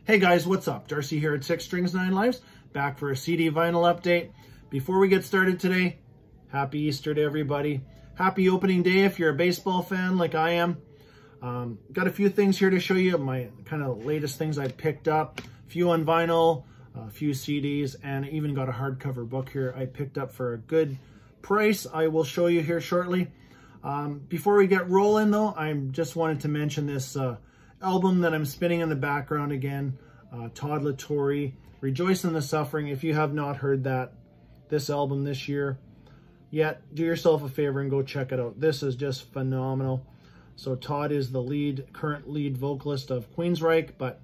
Hey guys, what's up? Darcy here at 6 Strings 9 Lives, back for a CD vinyl update. Before we get started today, happy Easter to everybody. Happy opening day if you're a baseball fan like I am. Got a few things here to show you, my kind of latest things I picked up. A few on vinyl, a few CDs, and even got a hardcover book here I picked up for a good price. I will show you here shortly. Before we get rolling though, I just wanted to mention this album that I'm spinning in the background again, Todd La Torre, Rejoice in the Suffering. If you have not heard this album this year yet, do yourself a favor and go check it out. This is just phenomenal. So Todd is the current lead vocalist of Queensryche, but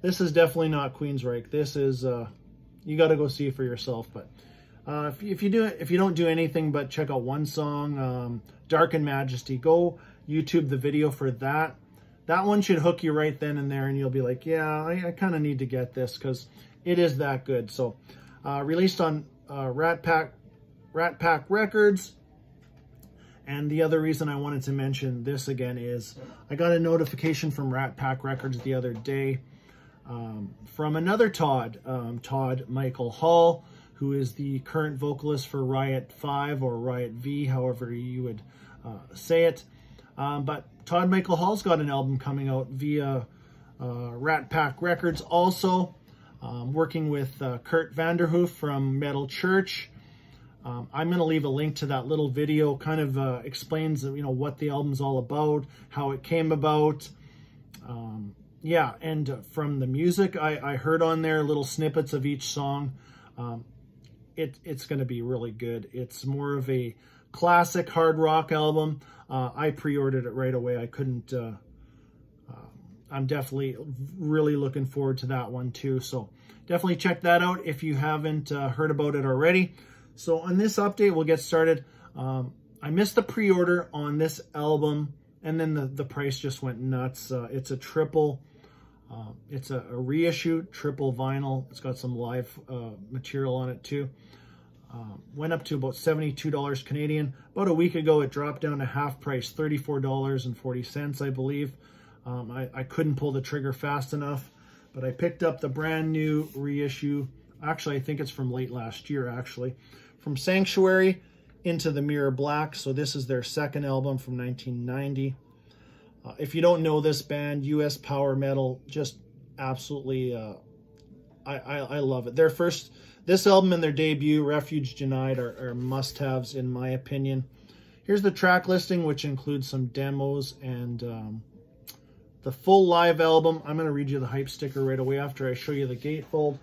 this is definitely not Queensryche. This is, you got to go see for yourself. But if you don't do anything but check out one song, Darken Majesty, go YouTube the video for that. That one should hook you right then and there, and you'll be like, yeah, I kind of need to get this because it is that good. So released on Rat Pack Records. And the other reason I wanted to mention this again is I got a notification from Rat Pack Records the other day from another Todd, Todd Michael Hall, who is the current vocalist for Riot 5 or Riot V, however you would say it. But Todd Michael Hall's got an album coming out via Rat Pack Records also, working with Kurt Vanderhoof from Metal Church. I'm going to leave a link to that little video, kind of explains, what the album's all about, how it came about. Yeah, and from the music I heard on there, little snippets of each song. It's going to be really good. It's more of a classic hard rock album. I pre-ordered it right away. I couldn't, I'm definitely really looking forward to that one too. So definitely check that out if you haven't heard about it already. So on this update, we'll get started. I missed the pre-order on this album, and then the price just went nuts. It's a triple, it's a reissue triple vinyl. It's got some live material on it too. Went up to about $72 Canadian. About a week ago, it dropped down to half price, $34.40, I believe. I couldn't pull the trigger fast enough, but I picked up the brand new reissue. Actually, I think it's from late last year, actually. From Sanctuary Into the Mirror Black. So this is their second album from 1990. If you don't know this band, US power metal, just absolutely, I love it. This album and their debut, Refuge Denied, are must-haves in my opinion. Here's the track listing, which includes some demos and the full live album. I'm going to read you the hype sticker right away after I show you the gatefold.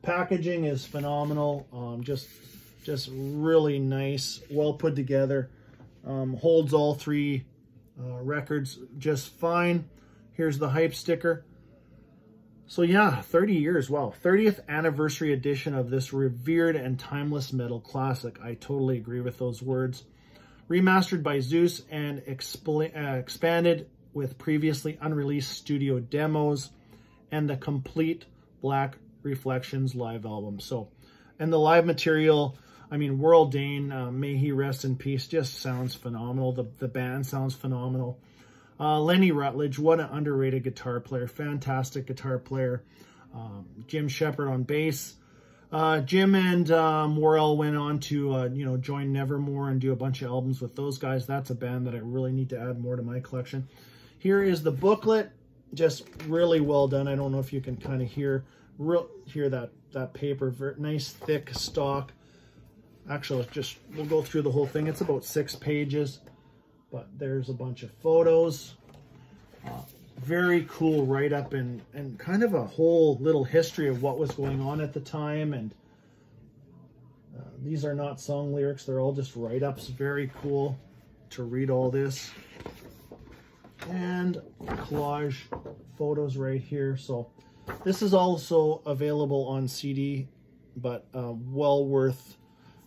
Packaging is phenomenal. Just really nice, well put together. Holds all three records just fine. Here's the hype sticker. So yeah, 30 years, wow. 30th anniversary edition of this revered and timeless metal classic. I totally agree with those words. Remastered by Zeus and expanded with previously unreleased studio demos and the complete Black Reflections live album. So, and the live material, I mean, World Dane, may he rest in peace, just sounds phenomenal. The band sounds phenomenal. Lenny Rutledge, what an underrated guitar player, fantastic guitar player. Jim Shepard on bass. Jim and Worrell went on to, join Nevermore and do a bunch of albums with those guys. That's a band that I really need to add more to my collection. Here is the booklet, just really well done. I don't know if you can kind of hear that paper, very nice thick stock. Actually, we'll go through the whole thing. It's about 6 pages. But there's a bunch of photos, very cool write-up and kind of a whole little history of what was going on at the time. And these are not song lyrics. They're all just write-ups. Very cool to read all this. And collage photos right here. So this is also available on CD, but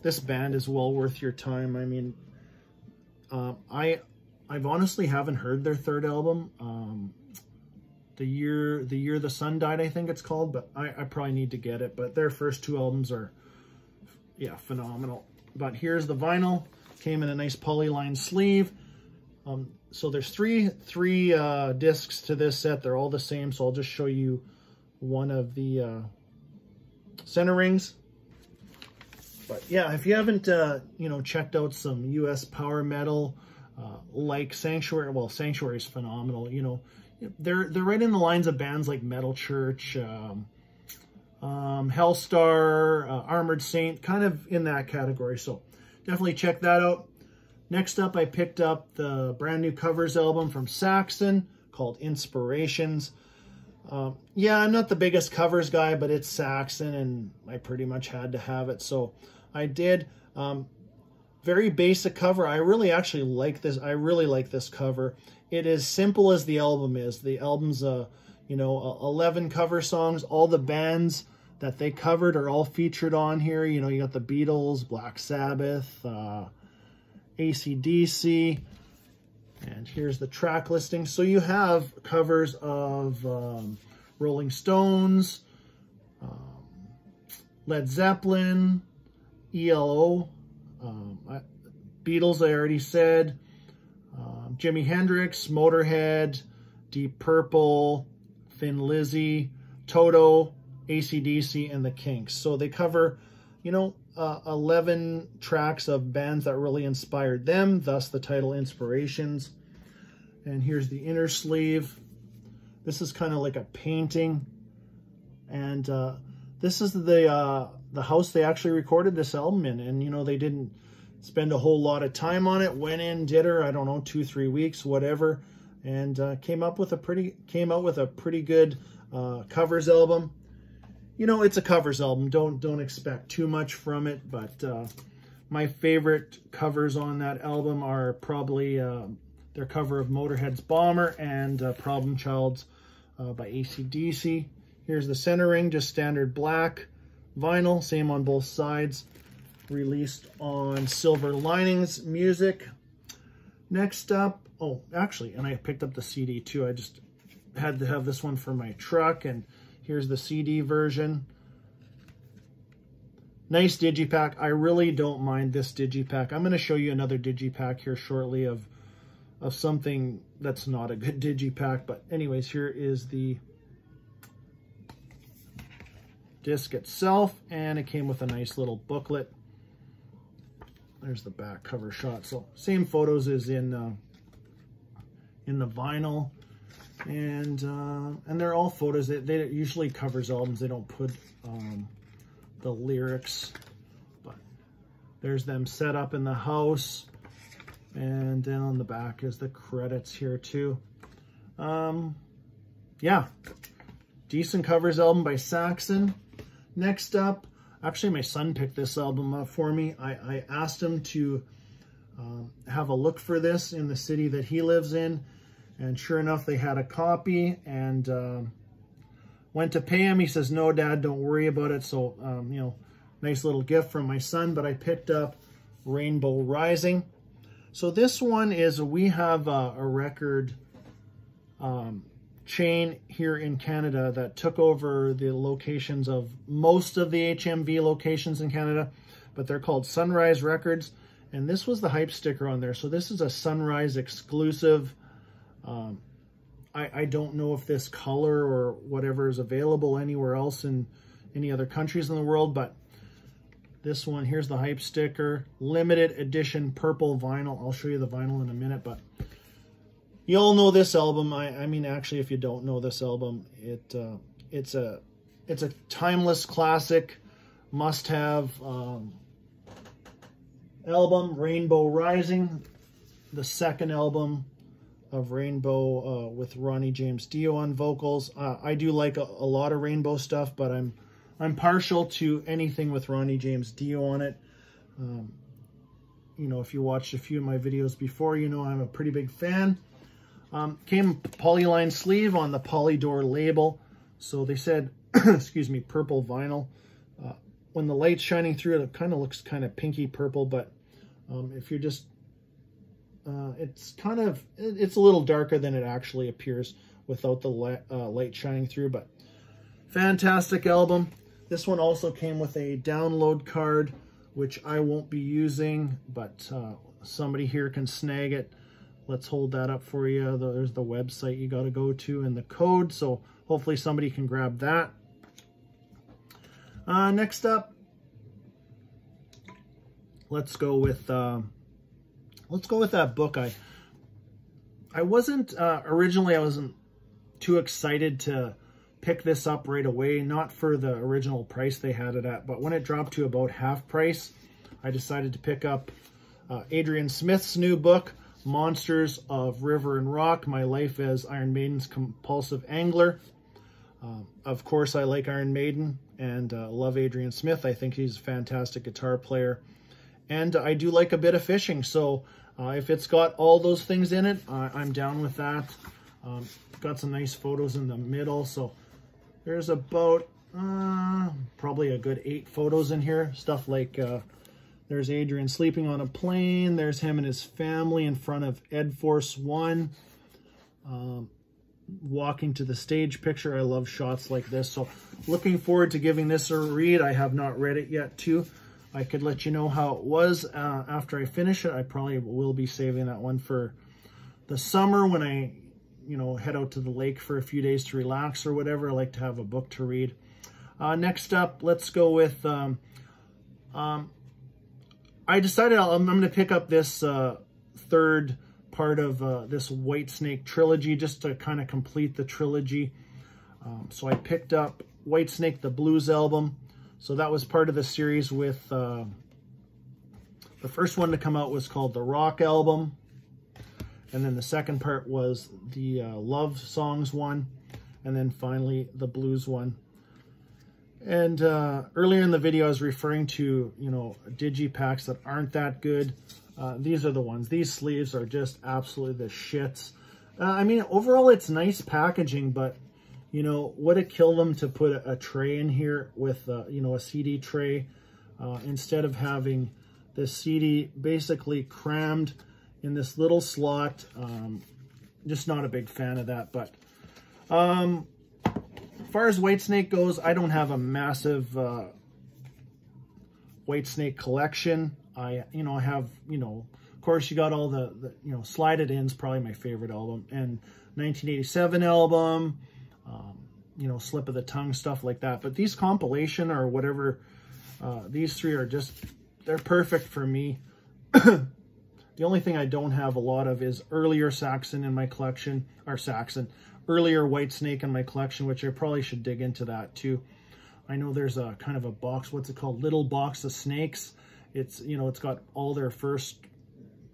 this band is well worth your time. I mean, I've honestly haven't heard their third album, the year the sun died, I think it's called, but I probably need to get it. But their first 2 albums are, yeah, phenomenal. But here's the vinyl, came in a nice polyline sleeve. So there's three discs to this set. They're all the same, so I'll just show you one of the center rings. But yeah, if you haven't, you know, checked out some US power metal, like Sanctuary, well, Sanctuary is phenomenal. You know, they're right in the lines of bands like Metal Church, Hellstar, Armored Saint, kind of in that category. So definitely check that out. Next up, I picked up the brand new covers album from Saxon called Inspirations. Yeah, I'm not the biggest covers guy, but it's Saxon and I pretty much had to have it. So I did. Very basic cover. I really actually like this. I really like this cover. It is simple as the album is. The album's, you know, 11 cover songs. All the bands that they covered are all featured on here. You know, you got the Beatles, Black Sabbath, AC/DC, and here's the track listing. So you have covers of Rolling Stones, Led Zeppelin, ELO, Beatles, I already said, Jimi Hendrix, Motorhead, Deep Purple, Thin Lizzy, Toto, AC/DC, and the Kinks. So they cover, you know, 11 tracks of bands that really inspired them, thus the title Inspirations. And here's the inner sleeve. This is kind of like a painting. And this is the house they actually recorded this album in. And, you know, they didn't spend a whole lot of time on it. Went in, did her, I don't know, 2-3 weeks, whatever. And came out with a pretty good covers album. You know, it's a covers album. Don't expect too much from it, but my favorite covers on that album are probably their cover of Motorhead's Bomber and Problem Child's by AC/DC. Here's the center ring, just standard black vinyl, same on both sides. Released on Silver Linings Music. Next up, oh, actually, and I picked up the CD too. I just had to have this one for my truck, and here's the CD version. Nice digipack. I really don't mind this digipack. I'm going to show you another digipack here shortly of something that's not a good digipack. But anyways, here is the disc itself, and it came with a nice little booklet. There's the back cover shot. So same photos as in the vinyl. And they're all photos. They usually covers albums. They don't put the lyrics, but there's them set up in the house, and then on the back is the credits here too. Yeah, decent covers album by Saxon. Next up, actually my son picked this album up for me. I asked him to have a look for this in the city that he lives in. And sure enough, they had a copy, and went to pay him. He says, no, Dad, don't worry about it. So, you know, nice little gift from my son. But I picked up Rainbow Rising. So this one is, we have a record chain here in Canada that took over the locations of most of the HMV locations in Canada. But they're called Sunrise Records. And this was the hype sticker on there. So this is a Sunrise exclusive. I don't know if this color or whatever is available anywhere else in any other countries in the world, but this one, here's the hype sticker, limited edition purple vinyl. I'll show you the vinyl in a minute, but you all know this album. I mean, actually, if you don't know this album, it's a timeless classic, must-have album, Rainbow Rising, the second album of Rainbow with Ronnie James Dio on vocals. I do like a lot of Rainbow stuff, but I'm partial to anything with Ronnie James Dio on it. You know, if you watched a few of my videos before, you know I'm a pretty big fan. Came polyline sleeve on the Polydor label. So they said, excuse me, purple vinyl. When the light's shining through it kind of looks kind of pinky purple, but if you're just it's a little darker than it actually appears without the light shining through, but fantastic album. This one also came with a download card, which I won't be using, but somebody here can snag it. Let's hold that up for you. There's the website you got to go to and the code. So hopefully somebody can grab that. Next up, let's go with that book. I wasn't originally, I wasn't too excited to pick this up right away, not for the original price they had it at, but when it dropped to about half price, I decided to pick up Adrian Smith's new book, Monsters of River and Rock, My Life as Iron Maiden's Compulsive Angler. Of course, I like Iron Maiden and love Adrian Smith. I think he's a fantastic guitar player. And I do like a bit of fishing, so if it's got all those things in it, I'm down with that. Got some nice photos in the middle, so there's about probably a good 8 photos in here. Stuff like there's Adrian sleeping on a plane. There's him and his family in front of Ed Force One. Walking to the stage picture. I love shots like this. So looking forward to giving this a read. I have not read it yet too. I could let you know how it was after I finish it. I probably will be saving that one for the summer when I, head out to the lake for a few days to relax or whatever. I like to have a book to read. Next up, let's go with, I decided I'm going to pick up this third part of this Whitesnake trilogy just to kind of complete the trilogy. So I picked up Whitesnake, the Blues album. So that was part of the series with, the first one to come out was called the Rock album. And then the second part was the Love Songs one. And then finally the Blues one. And earlier in the video, I was referring to, digipacks that aren't that good. These are the ones. These sleeves are just absolutely the shits. I mean, overall, it's nice packaging, but, would it kill them to put a tray in here with, a CD tray instead of having the CD basically crammed in this little slot? Just not a big fan of that, but as far as Whitesnake goes, I don't have a massive Whitesnake collection. I have, of course, you got all the Slide It In's probably my favorite album, and 1987 album, Slip of the Tongue, stuff like that. But these compilation or whatever, these three are just, they're perfect for me. The only thing I don't have a lot of is earlier Saxon in my collection, or earlier Whitesnake in my collection, which I probably should dig into that too. I know there's a kind of a box, what's it called? Little Box of Snakes. It's, it's got all their first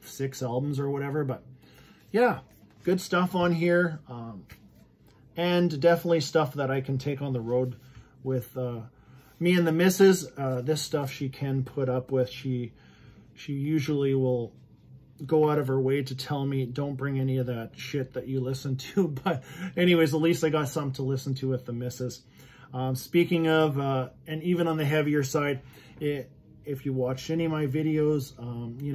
6 albums or whatever, but yeah, good stuff on here. And definitely stuff that I can take on the road with me and the missus. This stuff she can put up with. She usually will go out of her way to tell me, don't bring any of that shit that you listen to. But anyways, at least I got something to listen to with the missus. Speaking of, and even on the heavier side, if you watched any of my videos,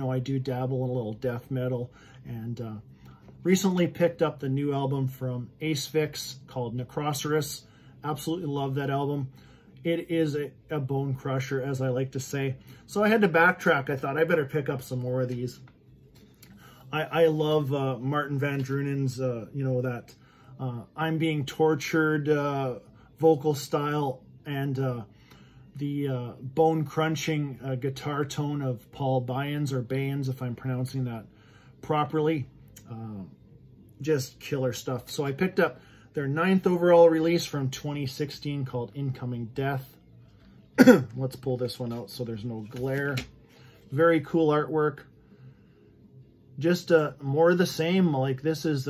I do dabble in a little death metal, and recently picked up the new album from Asphyx called Necrosaurus. Absolutely love that album. It is a bone crusher, as I like to say. So I had to backtrack. I thought I better pick up some more of these. I love Martin Van Druenen's, that I'm Being Tortured vocal style, and the bone-crunching guitar tone of Paul Bayans, or Bayans, if I'm pronouncing that properly. Just killer stuff. So I picked up their 9th overall release from 2016 called Incoming Death. Let's pull this one out so there's no glare. Very cool artwork. Just more of the same. Like, this is,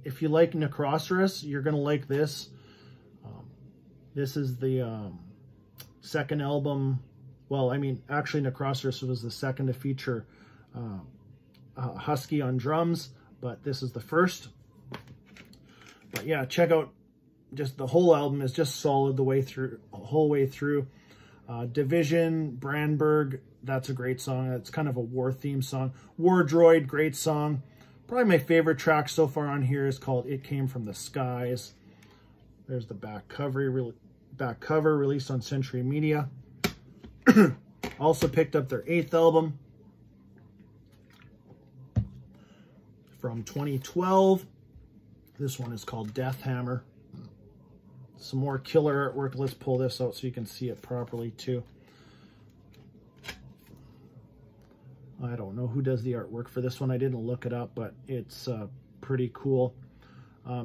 if you like Necrosaurus, you're going to like this. This is the second album. Well, I mean, actually Necrosaurus was the second to feature Husky on drums, but this is the first. But yeah, check out, just the whole album is just solid the whole way through. Division, Brandberg, that's a great song. It's kind of a war theme song. War Droid, great song. Probably my favorite track so far on here is called It Came From the Skies. There's the back cover released on Century Media. Also picked up their 8th album from 2012. This one is called Death Hammer. some more killer artwork. Let's pull this out so you can see it properly too. I don't know who does the artwork for this one. I didn't look it up, but it's pretty cool.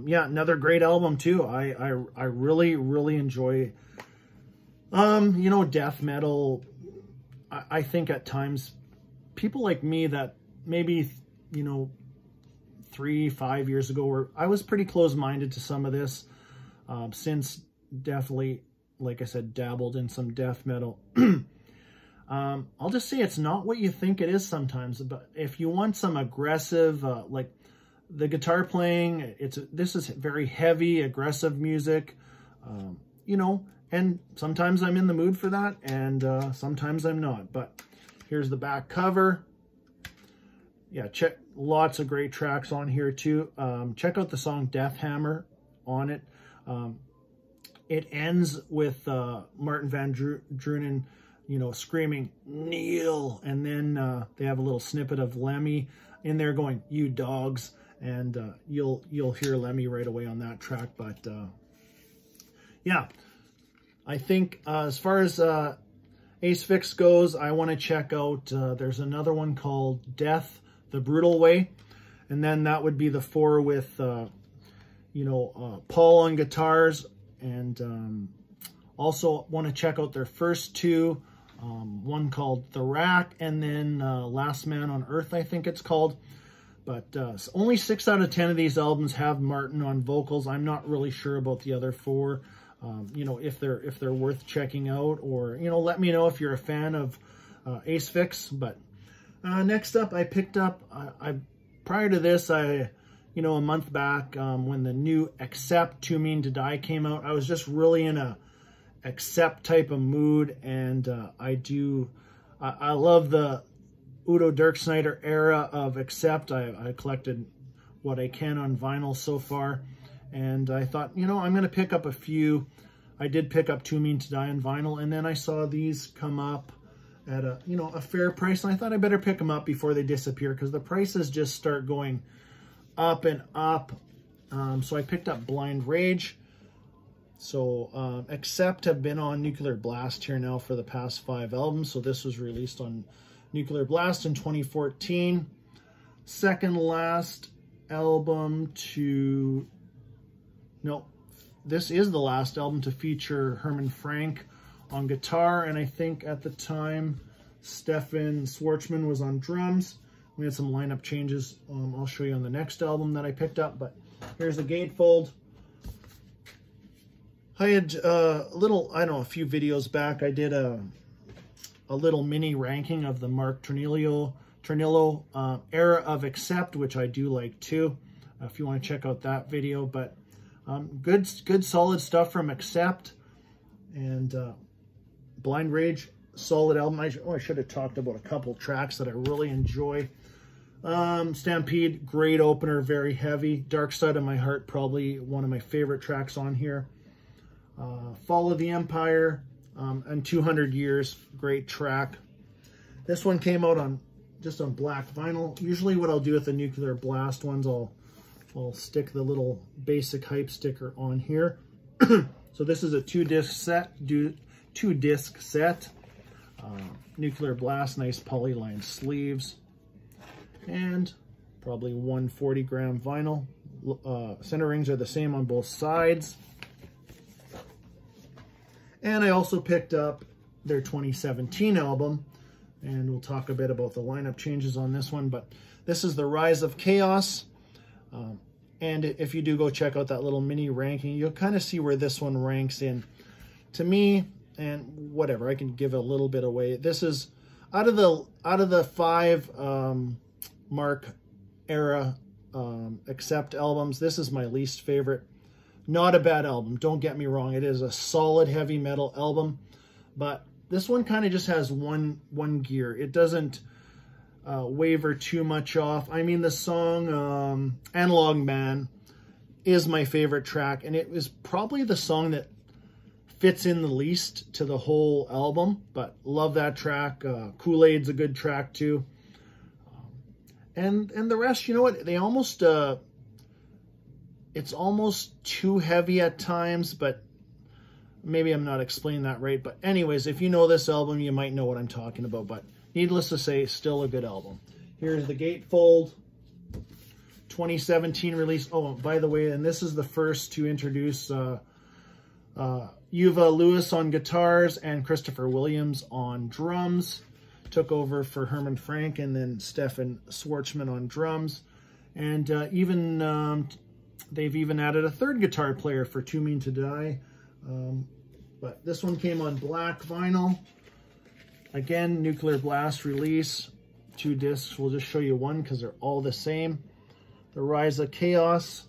Yeah, another great album too. I really, really enjoy, you know, death metal. I think at times people like me that maybe, you know, 3-5 years ago, I was pretty close-minded to some of this. Since definitely, like I said, dabbled in some death metal. I'll just say it's not what you think it is sometimes. But if you want some aggressive, like the guitar playing, this is very heavy, aggressive music, you know, and sometimes I'm in the mood for that, and sometimes I'm not. But here's the back cover. Yeah, check, lots of great tracks on here too. Check out the song Death Hammer on it. It ends with Martin Van Drunen, you know, screaming, "Kneel!" And then they have a little snippet of Lemmy in there going, "You dogs." And you'll hear Lemmy right away on that track. But yeah, I think as far as Asphyx goes, I want to check out, there's another one called Death the Brutal Way. And then that would be the 4 with, you know, Paul on guitars. And also want to check out their first 2, one called The Rack, and then Last Man on Earth, I think it's called. But only 6 out of 10 of these albums have Martin on vocals. I'm not really sure about the other 4. You know, if they're worth checking out, or, you know, let me know if you're a fan of Asphyx. But next up, I picked up, prior to this, you know, a month back, when the new Accept, Too Mean to Die came out, I was just really in a Accept type of mood. And I love the Udo Dirksnyder era of Accept. I collected what I can on vinyl so far. And I thought, you know, I'm going to pick up a few. I did pick up Too Mean to Die on vinyl. And then I saw these come up at a, you know, a fair price. And I thought I better pick them up before they disappear, because the prices just start going up and up. So I picked up Blind Rage. So Accept have been on Nuclear Blast here now for the past 5 albums. So this was released on Nuclear Blast in 2014. Second last album to... No, this is the last album to feature Herman Frank on guitar. And I think at the time, Stefan Schwartzman was on drums. We had some lineup changes. I'll show you on the next album that I picked up. But here's the gatefold. I had a little, I don't know, a few videos back, I did a little mini ranking of the Mark Tornillo era of Accept, which I do like too, if you want to check out that video. But good solid stuff from Accept. And Blind Rage, solid album. I should have talked about a couple tracks that I really enjoy. Stampede, great opener, very heavy. Dark Side of My Heart, probably one of my favorite tracks on here. Fall of the Empire, and 200 Years, great track. This one came out on just on black vinyl. Usually what I'll do with the Nuclear Blast ones, I'll stick the little basic hype sticker on here. So this is a 2-disc set. Nuclear Blast, nice polyline sleeves, and probably 140-gram vinyl. Center rings are the same on both sides. And I also picked up their 2017 album, and we'll talk a bit about the lineup changes on this one. But this is The Rise of Chaos. And if you do go check out that little mini ranking, you'll kind of see where this one ranks in. To me, and whatever, I can give a little bit away. This is out of the 5 Mark era Accept albums, this is my least favorite. Not a bad album, don't get me wrong. It is a solid heavy metal album, but this one kind of just has one gear. It doesn't waver too much off. I mean, the song Analog Man is my favorite track, and it was probably the song that fits in the least to the whole album, but love that track. Kool-Aid's a good track too. And the rest, you know what, they almost... it's almost too heavy at times, but maybe I'm not explaining that right, but anyways, if you know this album, you might know what I'm talking about, but needless to say, still a good album. Here's the Gatefold 2017 release. Oh, by the way, and this is the first to introduce Yuva Lewis on guitars and Christopher Williams on drums. Took over for Herman Frank, and then Stefan Schwartzman on drums. And they've even added a third guitar player for Too Mean to Die. But this one came on black vinyl. Again, Nuclear Blast release. 2 discs. We'll just show you one because they're all the same. The Rise of Chaos.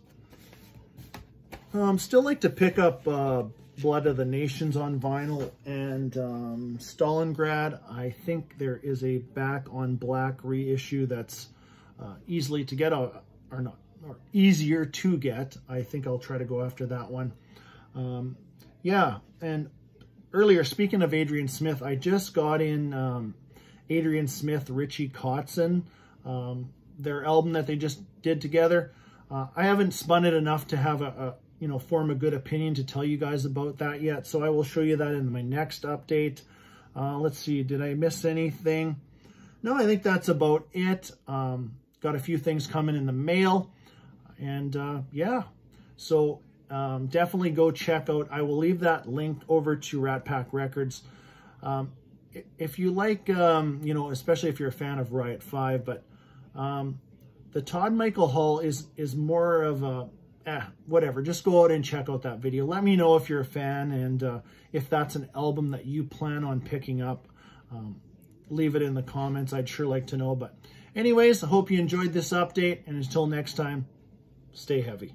Still like to pick up Blood of the Nations on vinyl, and Stalingrad. I think there is a back on black reissue that's easily to get, or easier to get. I think I'll try to go after that one. Yeah, and earlier, speaking of Adrian Smith, I just got in Adrian Smith, Richie Kotzen, their album that they just did together. I haven't spun it enough to have form a good opinion to tell you guys about that yet. So I will show you that in my next update. Let's see, did I miss anything? No, I think that's about it. Got a few things coming in the mail. And yeah, so definitely go check out. I will leave that link over to Rat Pack Records. If you like, especially if you're a fan of Riot 5, but the Todd Michael Hall is more of a, whatever. Just go out and check out that video. Let me know if you're a fan, and if that's an album that you plan on picking up. Leave it in the comments. I'd sure like to know. But anyways, I hope you enjoyed this update, and until next time, stay heavy.